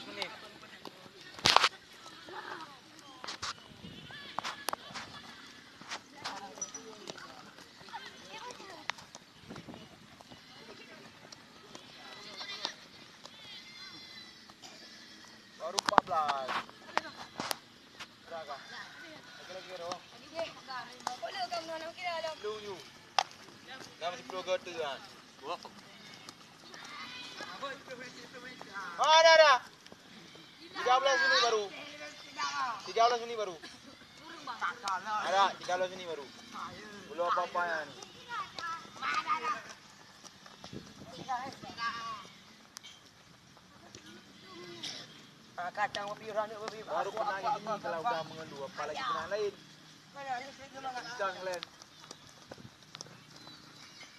12 menit. Baru 14. Berapa? Lagi ro. Boleh kamu nak kira dah. Lu you. Dah mesti pro tu kan. Dah. 13 menit baru. 13 menit baru. Ada 13 menit baru. Belum apa-apa ya ni. Kacang berpiran berpiran. Baru kena gini kalau dah mengeluh, apalagi kena lain. Mana ni saya memang Bidang lain.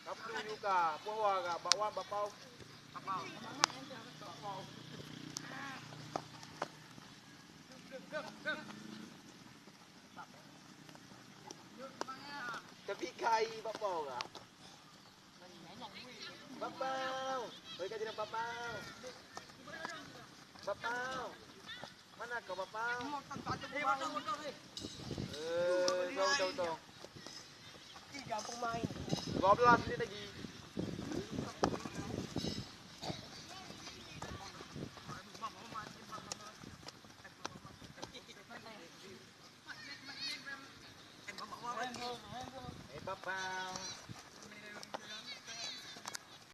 Kapu juga, bawa ke, bawa bapau. Tapi kai bapau ke? Bapau, beri kaji nak bapau. Bapau, mana kau bapau? Tahu. 3 pemain. 12 menit lagi.